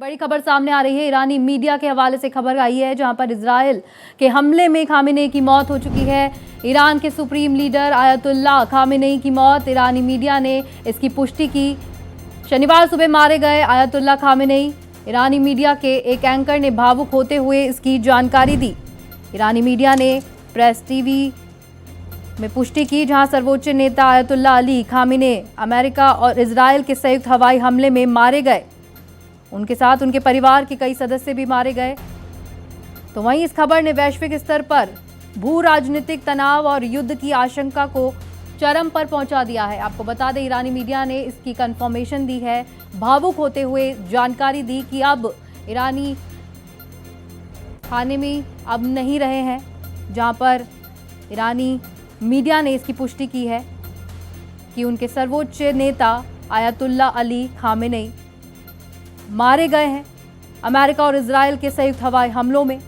बड़ी खबर सामने आ रही है। ईरानी मीडिया के हवाले से खबर आई है जहां पर इजराइल के हमले में खामेनेई की मौत हो चुकी है। ईरान के सुप्रीम लीडर आयतुल्लाह खामेनेई की मौत, ईरानी मीडिया ने इसकी पुष्टि की। शनिवार सुबह मारे गए आयतुल्लाह खामेनेई। ईरानी मीडिया के एक एंकर ने भावुक होते हुए इसकी जानकारी दी। ईरानी मीडिया ने प्रेस टीवी में पुष्टि की, जहां सर्वोच्च नेता आयतुल्लाह अली खामेनेई अमेरिका और इजराइल के संयुक्त हवाई हमले में मारे गए। उनके साथ उनके परिवार के कई सदस्य भी मारे गए। तो वहीं इस खबर ने वैश्विक स्तर पर भू राजनीतिक तनाव और युद्ध की आशंका को चरम पर पहुंचा दिया है। आपको बता दें, ईरानी मीडिया ने इसकी कंफर्मेशन दी है, भावुक होते हुए जानकारी दी कि अब ईरानी खाने में अब नहीं रहे हैं, जहां पर ईरानी मीडिया ने इसकी पुष्टि की है कि उनके सर्वोच्च नेता आयतुल्लाह अली खामेनेई मारे गए हैं अमेरिका और इजराइल के संयुक्त हवाई हमलों में।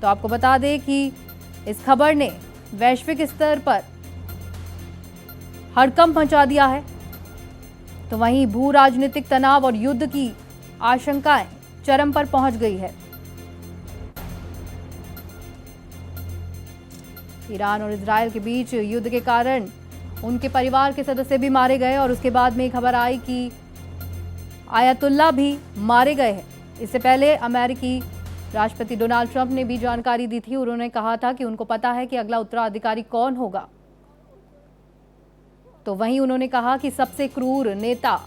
तो आपको बता दें कि इस खबर ने वैश्विक स्तर पर हड़कंप मचा दिया है। तो वहीं भू राजनीतिक तनाव और युद्ध की आशंकाएं चरम पर पहुंच गई है। ईरान और इजराइल के बीच युद्ध के कारण उनके परिवार के सदस्य भी मारे गए और उसके बाद में खबर आई कि आयतुल्लाह भी मारे गए हैं। इससे पहले अमेरिकी राष्ट्रपति डोनाल्ड ट्रंप ने भी जानकारी दी थी। उन्होंने कहा था कि उनको पता है कि अगला उत्तराधिकारी कौन होगा। तो वहीं उन्होंने कहा कि सबसे क्रूर नेता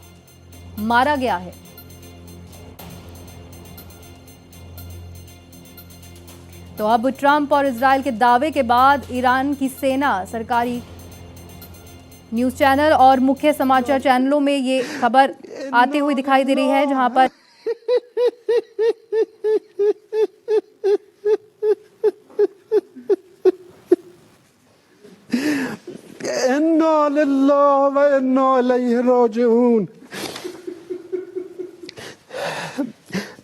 मारा गया है। तो अब ट्रंप और इजराइल के दावे के बाद ईरान की सेना सरकारी न्यूज चैनल और मुख्य समाचार चैनलों में ये खबर आती हुई दिखाई दे रही है, जहां पर इन्ना लिल्लाह व इन्ना इलैहि राजिऊन।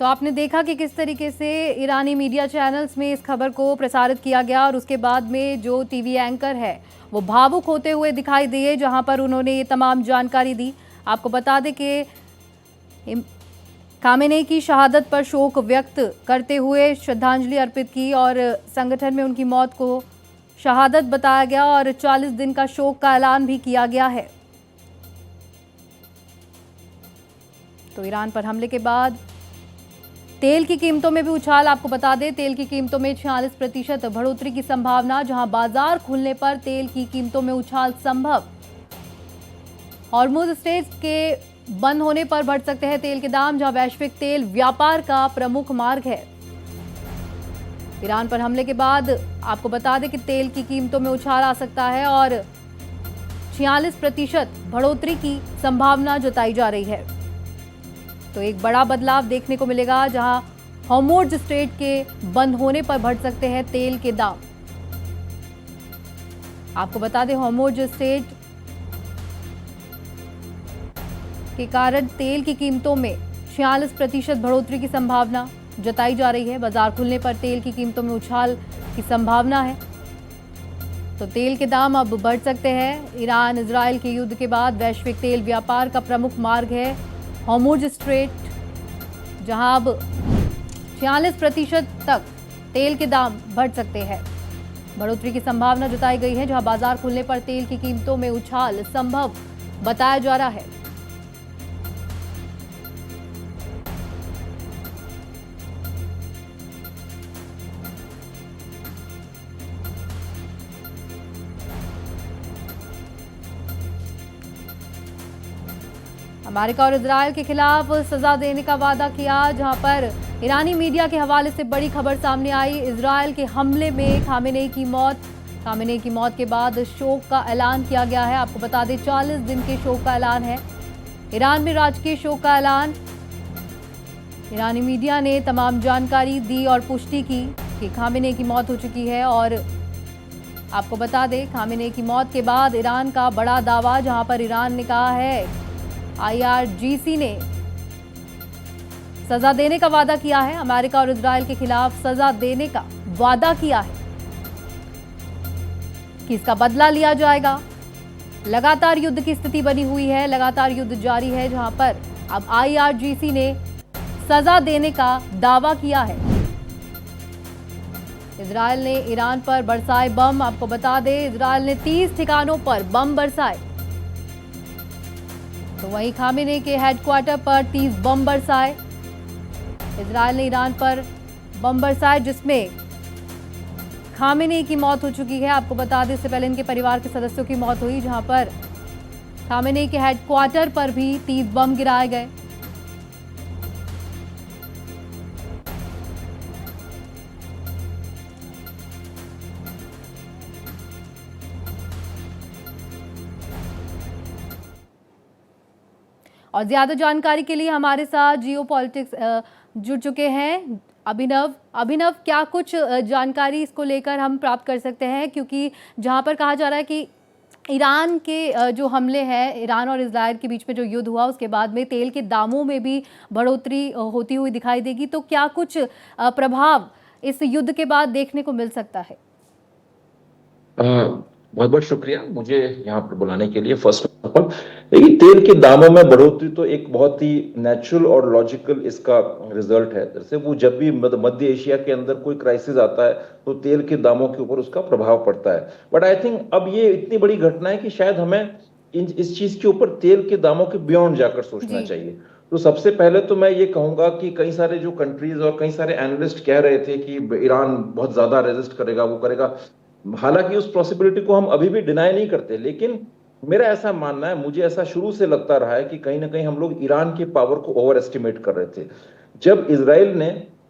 तो आपने देखा कि किस तरीके से ईरानी मीडिया चैनल्स में इस खबर को प्रसारित किया गया और उसके बाद में जो टीवी एंकर है वो भावुक होते हुए दिखाई दिए, जहां पर उन्होंने ये तमाम जानकारी दी। आपको बता दें कि खामेनेई की शहादत पर शोक व्यक्त करते हुए श्रद्धांजलि अर्पित की और संगठन में उनकी मौत को शहादत बताया गया और 40 दिन का शोक का ऐलान भी किया गया है। तो ईरान पर हमले के बाद तेल की कीमतों में भी उछाल। आपको बता दें, तेल की कीमतों में 46% बढ़ोतरी की संभावना, जहां बाजार खुलने पर तेल की कीमतों में उछाल संभव। हॉर्मुज स्ट्रेट के बंद होने पर बढ़ सकते हैं तेल के दाम, जहां वैश्विक तेल व्यापार का प्रमुख मार्ग है। ईरान पर हमले के बाद आपको बता दें कि तेल की कीमतों में उछाल आ सकता है और 46% बढ़ोतरी की संभावना जताई जा रही है। तो एक बड़ा बदलाव देखने को मिलेगा, जहां हॉर्मुज स्ट्रेट के बंद होने पर बढ़ सकते हैं तेल के दाम। आपको बता दें, हॉर्मुज स्ट्रेट के कारण तेल की कीमतों में 46% बढ़ोतरी की संभावना जताई जा रही है। बाजार खुलने पर तेल की कीमतों में उछाल की संभावना है। तो तेल के दाम अब बढ़ सकते हैं। ईरान इजराइल के युद्ध के बाद वैश्विक तेल व्यापार का प्रमुख मार्ग है हॉर्मुज स्ट्रेट, जहां अब 46% तक तेल के दाम बढ़ सकते हैं। बढ़ोतरी की संभावना जताई गई है, जहां बाजार खुलने पर तेल की कीमतों में उछाल संभव बताया जा रहा है। अमेरिका और इजराइल के खिलाफ सजा देने का वादा किया, जहां पर ईरानी मीडिया के हवाले से बड़ी खबर सामने आई। इजरायल के हमले में खामेनेई की मौत। खामेनेई की मौत के बाद शोक का ऐलान किया गया है। आपको बता दें 40 दिन के शोक का ऐलान है। ईरान में राजकीय शोक का ऐलान। ईरानी मीडिया ने तमाम जानकारी दी और पुष्टि की कि खामेनेई की मौत हो चुकी है। और आपको बता दें खामेनेई की मौत के बाद ईरान का बड़ा दावा, जहां पर ईरान ने कहा है IRGC ने सजा देने का वादा किया है। अमेरिका और इजरायल के खिलाफ सजा देने का वादा किया है कि इसका बदला लिया जाएगा। लगातार युद्ध की स्थिति बनी हुई है, लगातार युद्ध जारी है, जहां पर अब IRGC ने सजा देने का दावा किया है। इजरायल ने ईरान पर बरसाए बम। आपको बता दें इजरायल ने 30 ठिकानों पर बम बरसाए, तो वहीं खामेनेई के हेडक्वार्टर पर 30 बम बरसाए। इजरायल ने ईरान पर बम बरसाए, जिसमें खामेनेई की मौत हो चुकी है। आपको बता दें इससे पहले इनके परिवार के सदस्यों की मौत हुई, जहां पर खामेनेई के हेडक्वार्टर पर भी 30 बम गिराए गए। और ज्यादा जानकारी के लिए हमारे साथ जियो पॉलिटिक्स जुड़ चुके हैं अभिनव। अभिनव, क्या कुछ जानकारी इसको लेकर हम प्राप्त कर सकते हैं, क्योंकि जहां पर कहा जा रहा है कि ईरान के जो हमले हैं, ईरान और इजरायल के बीच में जो युद्ध हुआ, उसके बाद में तेल के दामों में भी बढ़ोतरी होती हुई दिखाई देगी, तो क्या कुछ प्रभाव इस युद्ध के बाद देखने को मिल सकता है? बहुत बहुत शुक्रिया मुझे यहाँ पर बुलाने के लिए। फर्स्ट ऑफ ऑल देखिए, तेल के दामों में बढ़ोतरी तो एक बहुत ही नेचुरल और लॉजिकल इसका रिजल्ट है। जैसे वो जब भी मध्य एशिया के अंदर कोई क्राइसिस आता है तो तेल के दामों के ऊपर उसका प्रभाव पड़ता है। बट आई थिंक अब ये इतनी बड़ी घटना है कि शायद हमें इस चीज के ऊपर तेल के दामों के बियॉन्ड जाकर सोचना चाहिए। तो सबसे पहले तो मैं ये कहूंगा कि कई सारे जो कंट्रीज और कई सारे एनालिस्ट कह रहे थे कि ईरान बहुत ज्यादा रेजिस्ट करेगा, वो करेगा। हालांकि उस पॉसिबिलिटी को हम अभी भी डिनाई नहीं करते, लेकिन मेरा ऐसा मानना है, मुझे ऐसा शुरू से लगता रहा है कि कहीं ना कहीं हम लोग ईरान की पावर को ओवर एस्टिमेट कर रहे थे। जब इजराइल ने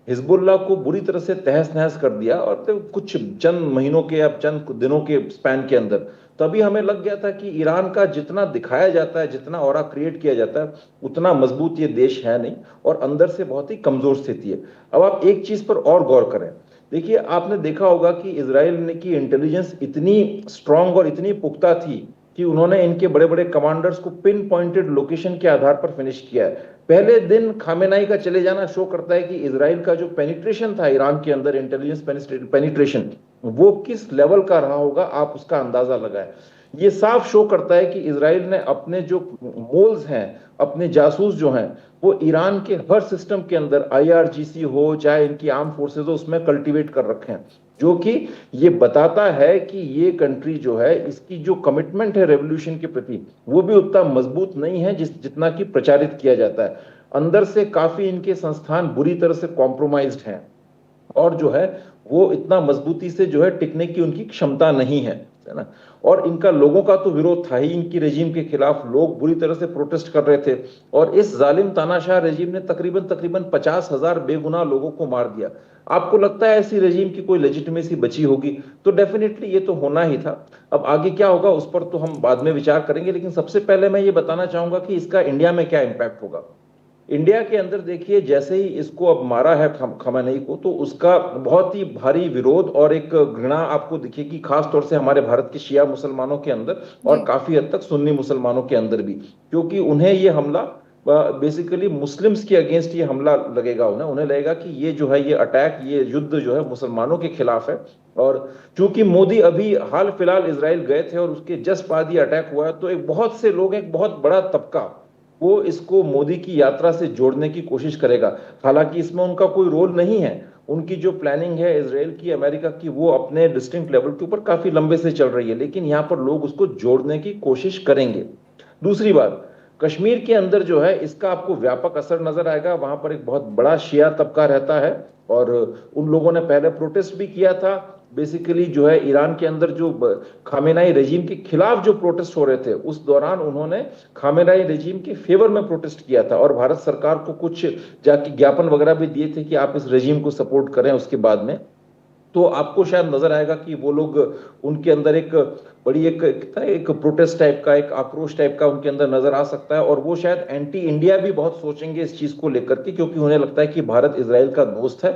हिजबुल्लाह को बुरी तरह से तहस नहस कर दिया और तो कुछ चंद महीनों के या चंद दिनों के स्पैन के अंदर, तभी हमें लग गया था कि ईरान का जितना दिखाया जाता है, जितना ऑरा क्रिएट किया जाता है, उतना मजबूत ये देश है नहीं और अंदर से बहुत ही कमजोर स्थिति है। अब आप एक चीज पर और गौर करें। देखिए, आपने देखा होगा कि इजराइल ने की इंटेलिजेंस इतनी स्ट्रांग और इतनी पुख्ता थी कि उन्होंने इनके बड़े बड़े कमांडर्स को पिन पॉइंटेड लोकेशन के आधार पर फिनिश किया है। पहले दिन खामेनेई का चले जाना शो करता है कि इजराइल का जो पेनिट्रेशन था ईरान के अंदर, इंटेलिजेंस पेनिट्रेशन, वो किस लेवल का रहा होगा, आप उसका अंदाजा लगाएं। ये साफ शो करता है कि इजराइल ने अपने जो मोल्स हैं, अपने जासूस जो हैं, वो ईरान के हर सिस्टम के अंदर, IRGC हो चाहे इनकी आर्म फोर्सेज हो, उसमें कल्टीवेट कर रखे हैं, जो कि ये बताता है कि ये कंट्री जो है, इसकी जो कमिटमेंट है रेवोल्यूशन के प्रति, वो भी उतना मजबूत नहीं है जितना कि प्रचारित किया जाता है। अंदर से काफी इनके संस्थान बुरी तरह से कॉम्प्रोमाइज्ड हैं और जो है वो इतना मजबूती से जो है टिकने की उनकी क्षमता नहीं है ना। और इनका लोगों का तो विरोध था ही, इनकी रेजिम के खिलाफ लोग बुरी तरह से प्रोटेस्ट कर रहे थे और इस जालिम तानाशाह रेजिम ने तकरीबन 50,000 बेगुनाह लोगों को मार दिया। आपको लगता है ऐसी रेजिम की कोई लेजिटिमेसी बची होगी? तो डेफिनेटली ये तो होना ही था। अब आगे क्या होगा उस पर तो हम बाद में विचार करेंगे, लेकिन सबसे पहले मैं ये बताना चाहूंगा कि इसका इंडिया में क्या इंपैक्ट होगा। इंडिया के अंदर देखिए, जैसे ही इसको अब मारा है खामेनेई को, तो उसका बहुत ही भारी विरोध और एक घृणा आपको दिखेगी, खास तौर से हमारे भारत के शिया मुसलमानों के अंदर और काफी हद तक सुन्नी मुसलमानों के अंदर भी, क्योंकि उन्हें ये हमला बेसिकली मुस्लिम्स के अगेंस्ट ये हमला लगेगा। उन्हें लगेगा कि ये जो है, ये अटैक, ये युद्ध जो है मुसलमानों के खिलाफ है। और चूंकि मोदी अभी हाल फिलहाल इजराइल गए थे और उसके जस्ट बाद ये अटैक हुआ है, तो एक बहुत से लोग, एक बहुत बड़ा तबका वो इसको मोदी की यात्रा से जोड़ने की कोशिश करेगा। हालांकि इसमें उनका कोई रोल नहीं है। उनकी जो प्लानिंग है इजराइल की, अमेरिका की, वो अपने डिस्टिंक्ट लेवल के ऊपर काफी लंबे से चल रही है, लेकिन यहाँ पर लोग उसको जोड़ने की कोशिश करेंगे। दूसरी बात, कश्मीर के अंदर जो है इसका आपको व्यापक असर नजर आएगा। वहां पर एक बहुत बड़ा शिया तबका रहता है और उन लोगों ने पहले प्रोटेस्ट भी किया था। बेसिकली जो है ईरान के अंदर जो खामेनाई रेजिम के खिलाफ जो प्रोटेस्ट हो रहे थे उस दौरान उन्होंने खामेनाई रेजिम के फेवर में प्रोटेस्ट किया था और भारत सरकार को कुछ जाके ज्ञापन वगैरह भी दिए थे कि आप इस रेजिम को सपोर्ट करें। उसके बाद में तो आपको शायद नजर आएगा कि वो लोग उनके अंदर एक बड़ी एक प्रोटेस्ट टाइप का, एक आक्रोश टाइप का उनके अंदर नजर आ सकता है और वो शायद एंटी इंडिया भी बहुत सोचेंगे इस चीज को लेकर के, क्योंकि उन्हें लगता है कि भारत इजराइल का दोस्त है।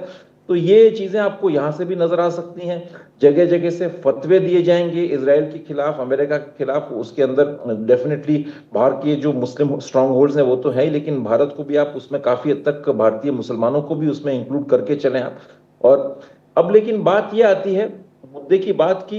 तो ये चीजें आपको यहां से भी नजर आ सकती हैं। जगह जगह से फतवे दिए जाएंगे इजराइल के खिलाफ, अमेरिका के खिलाफ। उसके अंदर डेफिनेटली बाहर के जो मुस्लिम स्ट्रांग होल्ड्स हैं वो तो है ही, लेकिन भारत को भी आप उसमें काफी हद तक भारतीय मुसलमानों को भी उसमें इंक्लूड करके चलें आप। और अब लेकिन बात यह आती है मुद्दे की बात की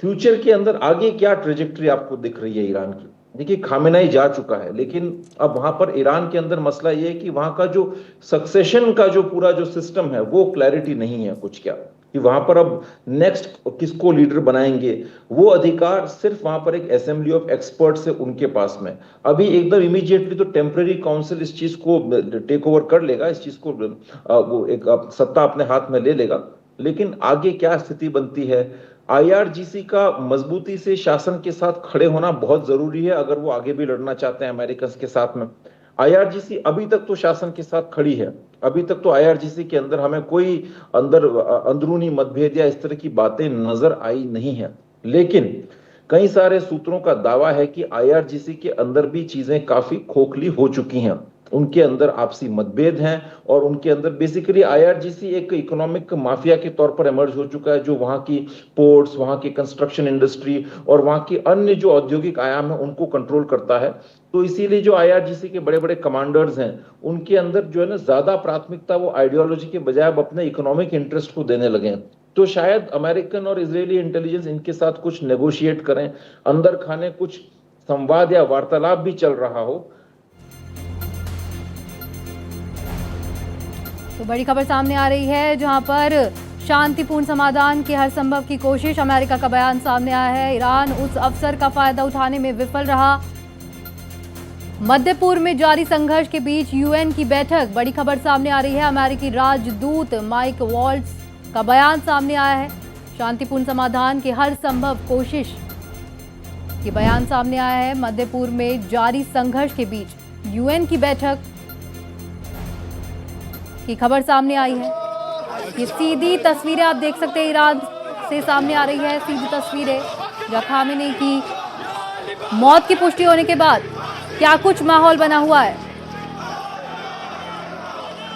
फ्यूचर के अंदर आगे क्या ट्रेजेक्टरी आपको दिख रही है ईरान की। देखिए खामेनाई जा चुका है, लेकिन अब वहां पर ईरान के अंदर मसला यह है कि वहां का जो सक्सेशन का जो पूरा जो सिस्टम है वो क्लैरिटी नहीं है कुछ, क्या कि वहां पर अब नेक्स्ट किसको लीडर बनाएंगे वो अधिकार सिर्फ वहां पर एक असेंबली ऑफ एक्सपर्ट्स है उनके पास में। अभी एकदम इमीडिएटली तो टेम्पररी काउंसिल इस चीज को टेक ओवर कर लेगा, इस चीज को वो एक सत्ता अपने हाथ में ले लेगा, लेकिन आगे क्या स्थिति बनती है। आईआरजीसी का मजबूती से शासन के साथ खड़े होना बहुत जरूरी है अगर वो आगे भी लड़ना चाहते हैं अमेरिकन के साथ में। आईआरजीसी अभी तक तो शासन के साथ खड़ी है, अभी तक तो आईआरजीसी के अंदर हमें कोई अंदरूनी मतभेद या इस तरह की बातें नजर आई नहीं है, लेकिन कई सारे सूत्रों का दावा है कि आईआरजीसी के अंदर भी चीजें काफी खोखली हो चुकी हैं। उनके अंदर आपसी मतभेद हैं और उनके अंदर बेसिकली आईआरजीसी एक इकोनॉमिक माफिया के तौर पर इमर्ज हो चुका है, जो वहां की पोर्ट्स, वहां की कंस्ट्रक्शन इंडस्ट्री और वहां की अन्य जो औद्योगिक आयाम है उनको कंट्रोल करता है। तो इसीलिए जो आईआरजीसी के बड़े बड़े कमांडर्स हैं उनके अंदर जो है ना ज्यादा प्राथमिकता वो आइडियोलॉजी के बजाय अब अपने इकोनॉमिक इंटरेस्ट को देने लगे हैं। तो शायद अमेरिकन और इजरायली इंटेलिजेंस इनके साथ कुछ नेगोशिएट करें, अंदर खाने कुछ संवाद या वार्तालाप भी चल रहा हो। तो बड़ी खबर सामने आ रही है जहां पर शांतिपूर्ण समाधान की हर संभव की कोशिश। अमेरिका का बयान सामने आया है, ईरान उस अवसर का फायदा उठाने में विफल रहा। मध्य पूर्व में जारी संघर्ष के बीच यूएन की बैठक। बड़ी खबर सामने आ रही है, अमेरिकी राजदूत माइक वॉल्ट्ज का बयान सामने आया है, शांतिपूर्ण समाधान की हर संभव कोशिश ये बयान सामने आया है। मध्य पूर्व में जारी संघर्ष के बीच यूएन की बैठक की खबर सामने आई है। ये सीधी तस्वीरें आप देख सकते हैं ईरान से सामने आ रही है, सीधी तस्वीरें जहां खामेनी की मौत की पुष्टि होने के बाद क्या कुछ माहौल बना हुआ है।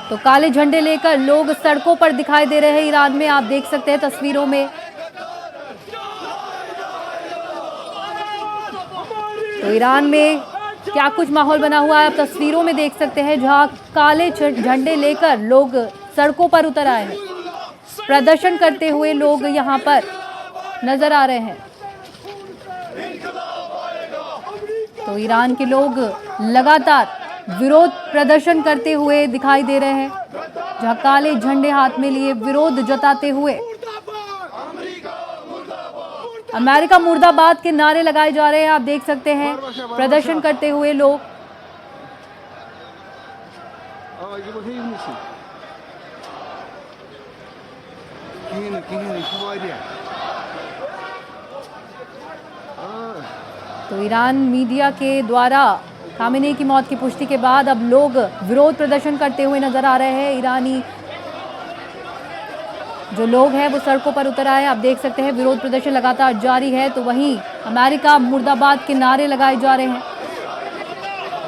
तो काले झंडे लेकर लोग सड़कों पर दिखाई दे रहे हैं ईरान में, आप देख सकते हैं तस्वीरों में। तो ईरान में क्या कुछ माहौल बना हुआ है आप तस्वीरों में देख सकते हैं, जहां काले झंडे लेकर लोग सड़कों पर उतर आए हैं। प्रदर्शन करते हुए लोग यहां पर नजर आ रहे हैं। तो ईरान के लोग लगातार विरोध प्रदर्शन करते हुए दिखाई दे रहे हैं, जहां काले झंडे हाथ में लिए विरोध जताते हुए अमेरिका मुर्दाबाद के नारे लगाए जा रहे हैं। आप देख सकते हैं प्रदर्शन करते हुए लोग। तो ईरान मीडिया के द्वारा खामेनी की मौत की पुष्टि के बाद अब लोग विरोध प्रदर्शन करते हुए नजर आ रहे हैं। ईरानी जो लोग हैं वो सड़कों पर उतर आए, आप देख सकते हैं विरोध प्रदर्शन लगातार जारी है। तो वहीं अमेरिका मुर्दाबाद के नारे लगाए जा रहे हैं,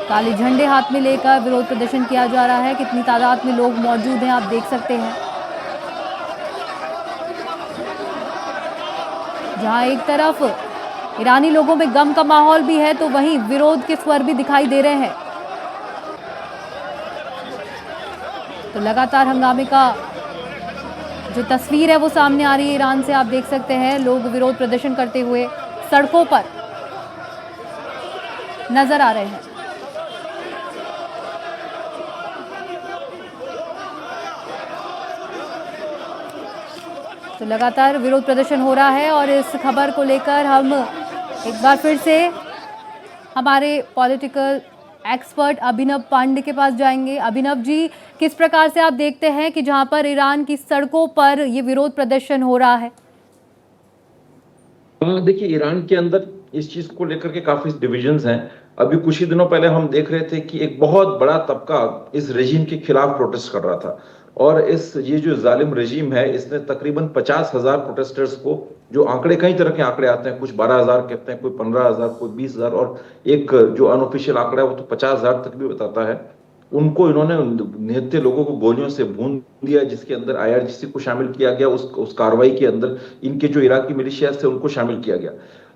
काले झंडे हाथ में लेकर विरोध प्रदर्शन किया जा रहा है। कितनी तादाद में लोग मौजूद हैं आप देख सकते हैं, जहां एक तरफ ईरानी लोगों में गम का माहौल भी है तो वहीं विरोध के स्वर भी दिखाई दे रहे हैं। तो लगातार हंगामे का जो तस्वीर है वो सामने आ रही है ईरान से, आप देख सकते हैं लोग विरोध प्रदर्शन करते हुए सड़कों पर नजर आ रहे हैं। तो लगातार विरोध प्रदर्शन हो रहा है और इस खबर को लेकर हम एक बार फिर से हमारे पॉलिटिकल एक्सपर्ट अभिनव पांडे के पास जाएंगे। अभिनव जी, किस प्रकार से आप देखते हैं कि जहां पर ईरान की सड़कों पर ये विरोध प्रदर्शन हो रहा है? देखिए, ईरान के अंदर इस चीज को लेकर के काफी डिविजन्स हैं। अभी कुछ ही दिनों पहले हम देख रहे थे कि एक बहुत बड़ा तबका इस रेजिम के खिलाफ प्रोटेस्ट कर रहा था, और ये जो जालिम रेजिम है, इसने तकरीबन 50,000 प्रोटेस्टर्स को, जो आंकड़े कई तरह के आंकड़े आते हैं, कुछ 12,000 कहते हैं, कोई 15,000, कोई 20,000, और एक जो अनऑफिशियल आंकड़ा है वो तो 50,000 तक भी बताता है, उनको इन्होंने निहत्थे लोगों को गोलियों से भून दिया, जिसके अंदर आईआरजीसी को शामिल किया गया। उस कार्रवाई के अंदर इनके जो इराकी मिलिशिया थे उनको शामिल किया गया।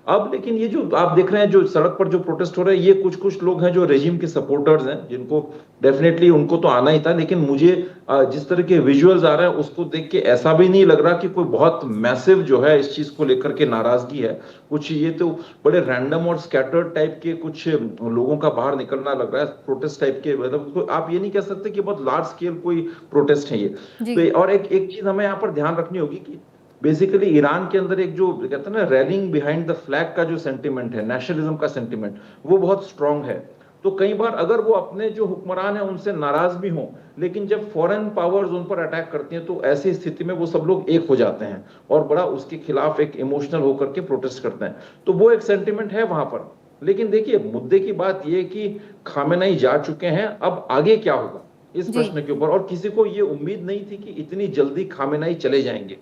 अब लेकिन ये जो आप देख रहे हैं, जो सड़क पर जो प्रोटेस्ट हो रहे हैं, ये कुछ कुछ लोग हैं जो रेजिम के सपोर्टर्स हैं, जिनको डेफिनेटली उनको तो आना ही था, लेकिन मुझे जिस तरह के विजुअल्स आ रहे हैं उसको देख के ऐसा भी नहीं लग रहा कि कोई बहुत मैसिव जो है इस चीज को लेकर के नाराजगी है। कुछ ये तो बड़े रैंडम और स्कैटर्ड टाइप के कुछ लोगों का बाहर निकलना लग रहा है, प्रोटेस्ट टाइप के। मतलब आप ये नहीं कह सकते कि बहुत लार्ज स्केल कोई प्रोटेस्ट है ये। तो और एक चीज हमें यहाँ पर ध्यान रखनी होगी कि बेसिकली ईरान के अंदर एक जो कहते हैं ना, रैलिंग बिहाइंड द फ्लैग का जो सेंटिमेंट है, नेशनलिज्म का सेंटिमेंट, वो बहुत स्ट्रांग है। तो कई बार अगर वो अपने जो हुक्मरान है उनसे नाराज भी हों, लेकिन जब फॉरेन पावर्स उन पर अटैक करती हैं तो ऐसी स्थिति में वो सब लोग एक हो जाते हैं और बड़ा उसके खिलाफ एक इमोशनल होकर के प्रोटेस्ट करते हैं। तो वो एक सेंटिमेंट है वहां पर। लेकिन देखिए, मुद्दे की बात ये कि खामेनेई जा चुके हैं, अब आगे क्या होगा इस प्रश्न के ऊपर, और किसी को ये उम्मीद नहीं थी कि इतनी जल्दी खामेनेई चले जाएंगे,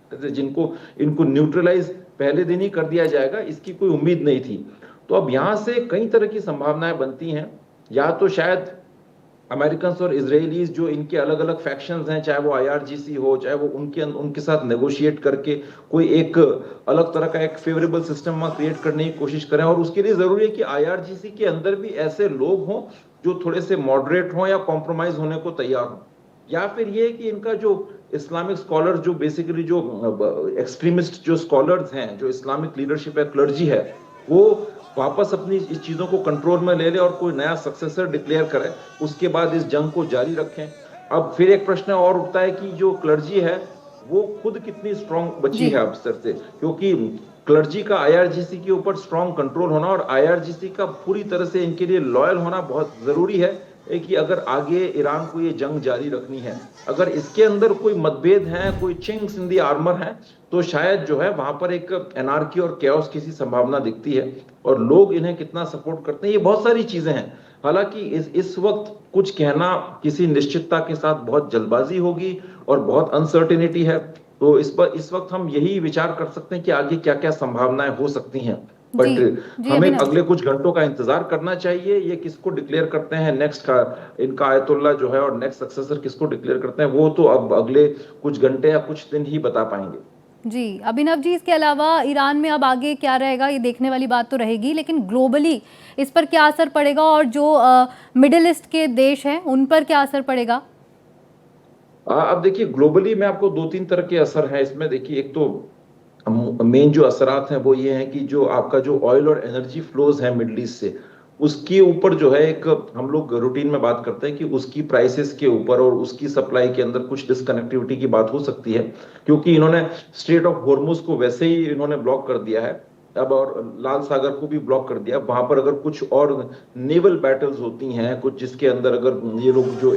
इनको न्यूट्रलाइज पहले दिन ही कर दिया जाएगा, इसकी कोई उम्मीद नहीं थी। तो अब यहां से कई तरह की संभावनाएं बनती हैं। या तो शायद अमेरिकन और इजरायलीज, जो इनके अलग अलग फैक्शंस हैं, चाहे वो आईआरजीसी हो, चाहे वो उनके साथ नेगोशिएट करके कोई एक अलग तरह का एक फेवरेबल सिस्टम वहां क्रिएट करने की कोशिश करें। और उसके लिए जरूरी है कि आईआरजीसी के अंदर भी ऐसे लोग हों जो थोड़े से मॉडरेट हों या कॉम्प्रोमाइज होने को तैयार हों। या फिर ये कि इनका जो इस्लामिक स्कॉलर, जो बेसिकली जो एक्सट्रीमिस्ट जो स्कॉलर्स हैं, जो इस्लामिक लीडरशिप है, क्लर्जी है, वो वापस अपनी इस चीजों को कंट्रोल में ले ले और कोई नया सक्सेसर डिक्लेयर करे, उसके बाद इस जंग को जारी रखें। अब फिर एक प्रश्न और उठता है कि जो क्लर्जी है वो खुद कितनी स्ट्रांग बची है अब स्तर से, क्योंकि क्लर्जी का आईआरजीसी के ऊपर स्ट्रांग कंट्रोल होना और आईआरजीसी का पूरी तरह से इनके लिए लॉयल होना बहुत जरूरी है कि अगर आगे ईरान को ये जंग जारी रखनी है। अगर इसके अंदर कोई मतभेद है, कोई चिंक्स इन दी आर्मर है, तो शायद जो है वहां पर एक एनार्की और कैओस की सी संभावना दिखती है। और लोग इन्हें कितना सपोर्ट करते हैं, ये बहुत सारी चीजें हैं। हालांकि इस वक्त कुछ कहना किसी निश्चितता के साथ बहुत जल्दबाजी होगी और बहुत अनसर्टेनिटी है। तो इस वक्त हम यही विचार कर सकते हैं कि आगे क्या क्या संभावनाएं हो सकती हैं। बट हमें अगले कुछ घंटों का इंतजार करना चाहिए, ये किसको डिक्लेयर करते हैं नेक्स्ट का, इनका आयतुल्ला जो है और नेक्स्ट सक्सेसर किसको डिक्लेयर करते हैं, वो तो अब अगले कुछ घंटे या कुछ दिन ही बता पाएंगे। जी अभिनव जी, इसके अलावा ईरान में अब आगे क्या रहेगा ये देखने वाली बात तो रहेगी, लेकिन ग्लोबली इस पर क्या असर पड़ेगा और जो मिडिल ईस्ट के देश हैं उन पर क्या असर पड़ेगा? अब देखिए, ग्लोबली में आपको 2-3 तरह के असर हैं इसमें। देखिए, एक तो मेन जो असरात हैं वो ये हैं कि जो आपका जो ऑयल और एनर्जी फ्लोज है मिडिल ईस्ट से, उसके ऊपर जो है एक हम लोग रूटीन में बात करते हैं कि उसकी प्राइसेस के ऊपर और उसकी सप्लाई के अंदर कुछ डिसकनेक्टिविटी की बात हो सकती है, क्योंकि इन्होंने स्ट्रेट ऑफ हॉर्मुज को वैसे ही इन्होंने ब्लॉक कर दिया है अब, और लाल सागर को भी ब्लॉक कर दिया। वहां पर अगर कुछ और नेवल बैटल्स होती हैं कुछ, जिसके अंदर अगर ये लोग जो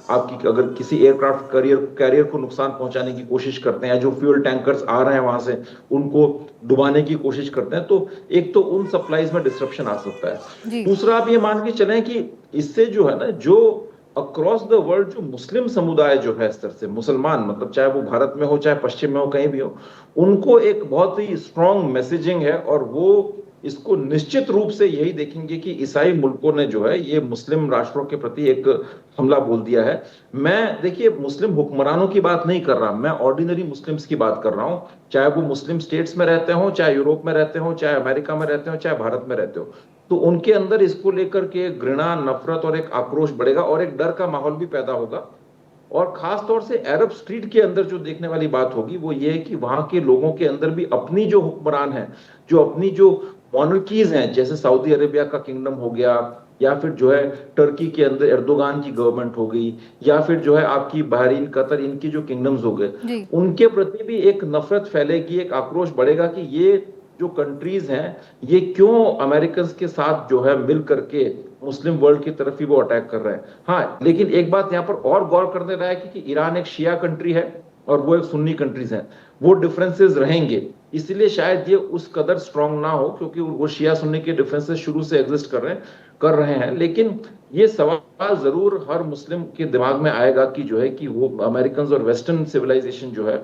आपकी अगर किसी एयरक्राफ्ट कैरियर को नुकसान पहुंचाने की कोशिश करते हैं, जो फ्यूल टैंकर्स आ रहे हैं वहां से उनको डुबाने की कोशिश करते हैं, तो एक तो उन सप्लाईज में डिस्ट्रप्शन आ सकता है। दूसरा, आप ये मान के चलें कि इससे जो है ना, जो अक्रॉस द वर्ल्ड जो मुस्लिम समुदाय जो है स्तर से, मुसलमान मतलब चाहे वो भारत में हो चाहे पश्चिम में हो, कहीं भी हो, उनको एक बहुत ही स्ट्रॉन्ग मैसेजिंग है और वो इसको निश्चित रूप से यही देखेंगे कि ईसाई मुल्कों ने जो है ये मुस्लिम राष्ट्रों के प्रति एक हमला बोल दिया है। मैं देखिए मुस्लिम हुक्मरानों की बात नहीं कर रहा, मैं ऑर्डिनरी मुस्लिम्स की बात कर रहा हूँ, चाहे वो मुस्लिम स्टेट्स में रहते हो, चाहे यूरोप में रहते हो, चाहे अमेरिका में रहते हो, चाहे भारत में रहते हो। तो उनके अंदर इसको लेकर के घृणा, नफरत और एक आक्रोश बढ़ेगा और एक डर का माहौल भी पैदा होगा। और खास तौर से अरब स्ट्रीट के अंदर जो देखने वाली बात होगी वो ये है कि वहां के लोगों के अंदर भी अपनी जो हुक्मरान है, जो अपनी जो मॉनर्कीज हैं, जैसे सऊदी अरेबिया का किंगडम हो गया, या फिर जो है टर्की के अंदर एर्दोगान की गवर्नमेंट हो गई, या फिर जो है आपकी बहरीन, कतर, इनकी जो किंगडम्स हो गए, उनके प्रति भी एक नफरत फैलेगी, एक आक्रोश बढ़ेगा कि ये जो कंट्रीज हैं ये क्यों अमेरिकन के साथ जो है मिल करके मुस्लिम वर्ल्ड की तरफ ही वो अटैक कर रहे हैं। हाँ, लेकिन एक बात यहाँ पर और गौर करने रहा है कि ईरान एक शिया कंट्री है और वो एक सुन्नी कंट्रीज है, वो डिफरेंसेस रहेंगे, इसलिए शायद ये उस कदर स्ट्रांग ना हो, क्योंकि वो शिया सुन्नी के डिफरेंसेस शुरू से एग्जिस्ट कर रहे हैं। लेकिन ये सवाल जरूर हर मुस्लिम के दिमाग में आएगा कि जो है कि वो अमेरिकन और वेस्टर्न सिविलाइजेशन जो है,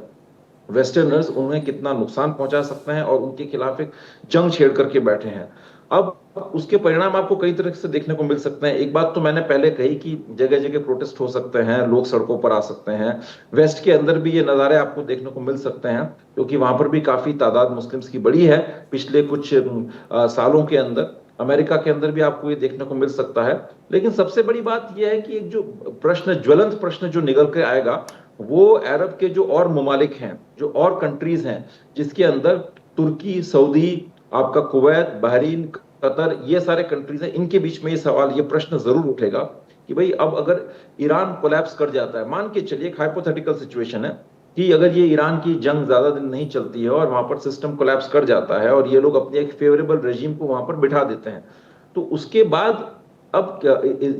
वेस्टर्नर्स उन्हें कितना नुकसान पहुंचा सकते हैं और उनके खिलाफ एक जंग छेड़ करके बैठे हैं। अब उसके परिणाम आपको कई तरह से देखने को मिल सकते हैं। एक बात तो मैंने पहले कही कि जगह जगह प्रोटेस्ट हो सकते हैं, लोग सड़कों पर आ सकते हैं, वेस्ट के अंदर भी ये नज़ारे आपको देखने को मिल सकते हैं, क्योंकि वहां पर भी काफी तादाद मुस्लिम्स की बढ़ी है पिछले कुछ सालों के अंदर। अमेरिका के अंदर भी आपको ये देखने को मिल सकता है। लेकिन सबसे बड़ी बात यह है कि एक जो ज्वलंत प्रश्न जो निकल के आएगा, वो अरब के जो और ममालिक हैं, जो और कंट्रीज हैं, जिसके अंदर तुर्की, सऊदी, आपका कुवैत, बहरीन, कतर, ये सारे कंट्रीज हैं, इनके बीच में ये सवाल, ये प्रश्न जरूर उठेगा कि भाई अब अगर ईरान कोलैप्स कर जाता है, मान के चलिए एक हाइपोथेटिकल सिचुएशन है कि अगर ये ईरान की जंग ज्यादा दिन नहीं चलती है और वहां पर सिस्टम कोलैप्स कर जाता है और ये लोग अपने एक फेवरेबल रेजिम को वहां पर बिठा देते हैं, तो उसके बाद अब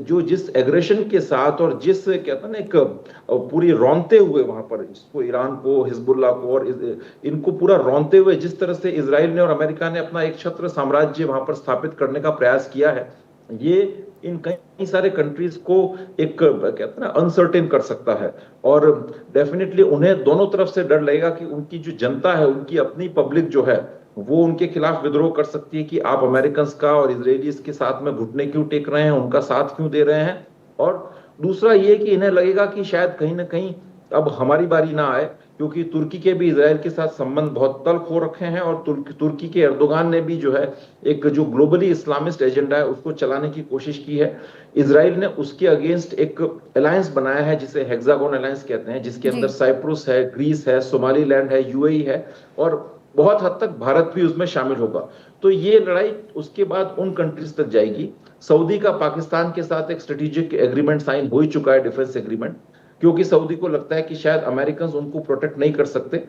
जो जिस एग्रेशन के साथ और जिस कहते हैं ना एक पूरी रौनते हुए वहां पर इसको, ईरान को, हिजबुल्लाह को और इनको पूरा रौनते हुए जिस तरह से इजराइल ने और अमेरिका ने अपना एक छत्र साम्राज्य वहां पर स्थापित करने का प्रयास किया है, ये इन कई सारे कंट्रीज को एक कहते हैं ना अनसर्टेन कर सकता है। और डेफिनेटली उन्हें दोनों तरफ से डर लगेगा कि उनकी जो जनता है, उनकी अपनी पब्लिक जो है, वो उनके खिलाफ विद्रोह कर सकती है कि आप अमेरिकन का और इजरायलीज के साथ में घुटने क्यों टेक रहे हैं, उनका साथ क्यों दे रहे हैं। और दूसरा ये कि इन्हें लगेगा कि शायद कहीं ना कहीं अब हमारी बारी ना आए, क्योंकि तुर्की के भी इजराइल के साथ संबंध बहुत तल्ख हो रखे हैं और तुर्की के एर्दोगान ने भी जो है एक जो ग्लोबली इस्लामिस्ट एजेंडा है उसको चलाने की कोशिश की है। इजराइल ने उसके अगेंस्ट एक अलायंस बनाया है जिसे हेक्सागोन अलायंस कहते हैं, जिसके अंदर साइप्रस है, ग्रीस है, सोमालीलैंड है, यूएई है और बहुत हद तक भारत भी उसमें शामिल होगा। तो ये लड़ाई उसके बाद उन कंट्रीज तक जाएगी। सऊदी का पाकिस्तान के साथ एक स्ट्रेटेजिक एग्रीमेंट साइन हो ही चुका है, डिफेंस एग्रीमेंट, क्योंकि सऊदी को लगता है कि शायद अमेरिकन उनको प्रोटेक्ट नहीं कर सकते,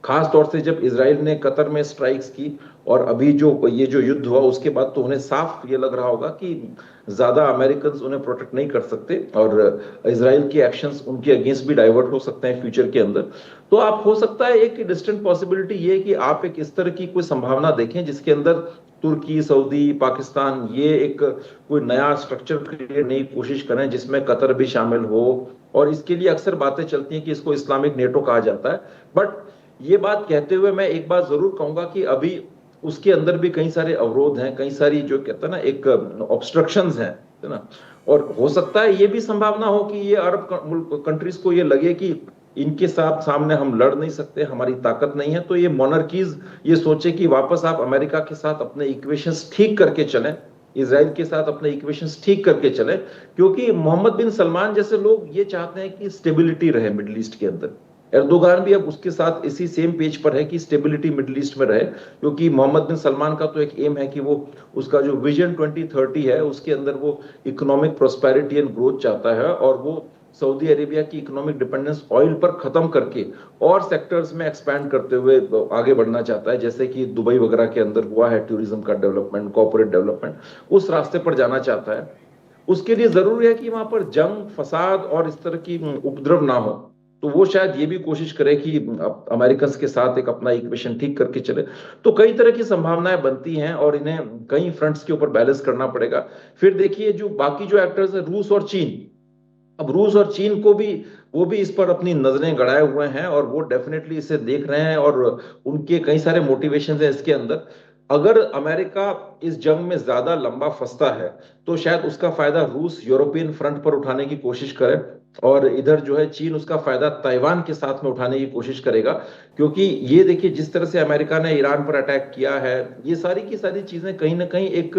खास तौर से जब इजराइल ने कतर में स्ट्राइक्स की और अभी जो ये जो युद्ध हुआ उसके बाद तो उन्हें साफ ये लग रहा होगा कि ज्यादा अमेरिकन उन्हें प्रोटेक्ट नहीं कर सकते और इजराइल के एक्शंस उनके अगेंस्ट भी डाइवर्ट हो सकते हैं फ्यूचर के अंदर। तो आप हो सकता है एक डिस्टेंट पॉसिबिलिटी ये कि आप एक इस तरह की कोई संभावना देखें जिसके अंदर तुर्की, सऊदी, पाकिस्तान ये एक कोई नया स्ट्रक्चर क्रिएट करने की कोशिश करें जिसमें कतर भी शामिल हो। और इसके लिए अक्सर बातें चलती हैं कि इसको इस्लामिक नेटो कहा जाता है। बट ये बात कहते हुए मैं एक बात जरूर कहूंगा कि अभी उसके अंदर भी कई सारे अवरोध हैं, कई सारी जो कहते हैं ना एक ऑब्स्ट्रक्शंस हैं, है ना। और हो सकता है ये भी संभावना हो कि ये अरब कंट्रीज को ये लगे कि इनके साथ सामने हम लड़ नहीं सकते, हमारी ताकत नहीं है, तो ये मोनर्कीज ये सोचे कि वापस आप अमेरिका के साथ अपने इक्वेशंस ठीक करके चलें, इजराइल के साथ अपने इक्वेशंस ठीक करके चलें, क्योंकि मोहम्मद बिन सलमान जैसे लोग ये चाहते हैं कि स्टेबिलिटी रहे मिडिल ईस्ट के अंदर। एर्दोगान भी अब उसके साथ इसी सेम पेज पर है कि स्टेबिलिटी मिडिल ईस्ट में रहे, क्योंकि मोहम्मद बिन सलमान का तो एक एम है कि वो उसका जो विजन 2030 है उसके अंदर वो इकोनॉमिक प्रोस्पेरिटी एंड ग्रोथ चाहता है और वो सऊदी अरेबिया की इकोनॉमिक डिपेंडेंस ऑयल पर खत्म करके और सेक्टर्स में एक्सपैंड करते हुए आगे बढ़ना चाहता है, जैसे कि दुबई वगैरह के अंदर हुआ है टूरिज्म का डेवलपमेंट, कॉर्पोरेट डेवलपमेंट, उस रास्ते पर जाना चाहता है। उसके लिए जरूरी है कि वहां पर जंग, फसाद और इस तरह की उपद्रव ना हो, तो वो शायद ये भी कोशिश करे कि अमेरिकन के साथ एक अपना इक्वेशन ठीक करके चले। तो कई तरह की संभावनाएं बनती हैं और इन्हें कई फ्रंट्स के ऊपर बैलेंस करना पड़ेगा। फिर देखिए जो बाकी जो एक्टर्स हैं, रूस और चीन, अब रूस और चीन को भी वो भी इस पर अपनी नजरें गड़ाए हुए हैं और वो डेफिनेटली इसे देख रहे हैं और उनके कई सारे मोटिवेशंस हैं इसके अंदर। अगर अमेरिका इस जंग में ज्यादा लंबा फंसता है तो शायद उसका फायदा रूस यूरोपियन फ्रंट पर उठाने की कोशिश करे और इधर जो है चीन उसका फायदा ताइवान के साथ में उठाने की कोशिश करेगा, क्योंकि ये देखिए जिस तरह से अमेरिका ने ईरान पर अटैक किया है, ये सारी की सारी चीजें कहीं ना कहीं एक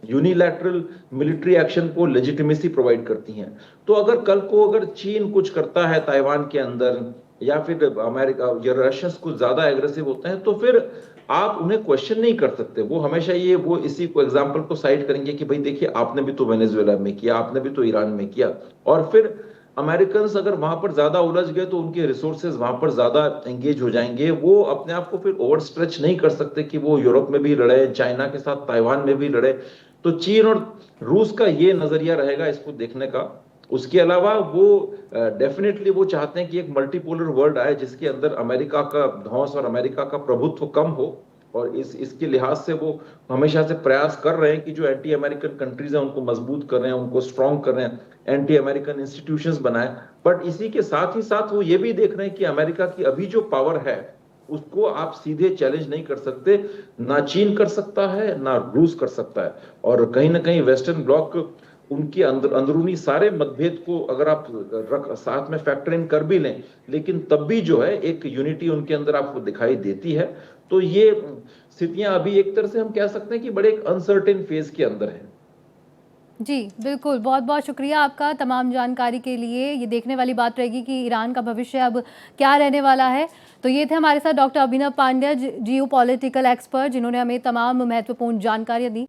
यूनिलैटरल मिलिट्री एक्शन को लेजिटिमेसी प्रोवाइड करती हैं। तो अगर कल को अगर चीन कुछ करता है ताइवान के अंदर या फिर अमेरिका या रशियंस कुछ ज्यादा एग्रेसिव होते हैं, तो फिर आप उन्हें क्वेश्चन नहीं कर सकते। वो हमेशा ये वो इसी को एग्जांपल को साइड करेंगे कि भाई देखिए आपने भी तो वेनेजुएला में किया, आपने भी तो ईरान में किया, और फिर अमेरिकन अगर वहां पर ज्यादा उलझ गए तो उनके रिसोर्सेज वहां पर ज्यादा एंगेज हो जाएंगे, वो अपने आप को फिर ओवर स्ट्रेच नहीं कर सकते कि वो यूरोप में भी लड़े, चाइना के साथ ताइवान में भी लड़े। तो चीन और रूस का ये नजरिया रहेगा इसको देखने का। उसके अलावा वो डेफिनेटली वो चाहते हैं कि एक मल्टीपोलर वर्ल्ड आए जिसके अंदर अमेरिका का ध्वंस और अमेरिका का प्रभुत्व कम हो, और इसके लिहाज से वो हमेशा से प्रयास कर रहे हैं कि जो एंटी अमेरिकन कंट्रीज हैं उनको मजबूत कर रहे हैं, उनको स्ट्रांग कर रहे हैं, एंटी अमेरिकन इंस्टीट्यूशंस बनाए। बट इसी के साथ ही साथ वो ये भी देख रहे हैं कि अमेरिका की अभी जो पावर है उसको आप सीधे चैलेंज नहीं कर सकते, ना चीन कर सकता है ना रूस कर सकता है। और कहीं ना कहीं वेस्टर्न ब्लॉक उनके अंदरूनी सारे मतभेद को अगर आप साथ में फैक्टर इन कर भी लें, लेकिन तब भी जो है एक यूनिटी उनके अंदर आपको दिखाई देती है। तो ये स्थितियां अभी एक तरह से हम कह सकते हैं कि बड़े एक अनसर्टेन फेज के अंदर है। जी बिल्कुल, बहुत बहुत शुक्रिया आपका तमाम जानकारी के लिए। ये देखने वाली बात रहेगी कि ईरान का भविष्य अब क्या रहने वाला है। तो ये थे हमारे साथ डॉक्टर अभिनव पांड्या, जियो पॉलिटिकल एक्सपर्ट, जिन्होंने हमें तमाम महत्वपूर्ण जानकारियाँ दी।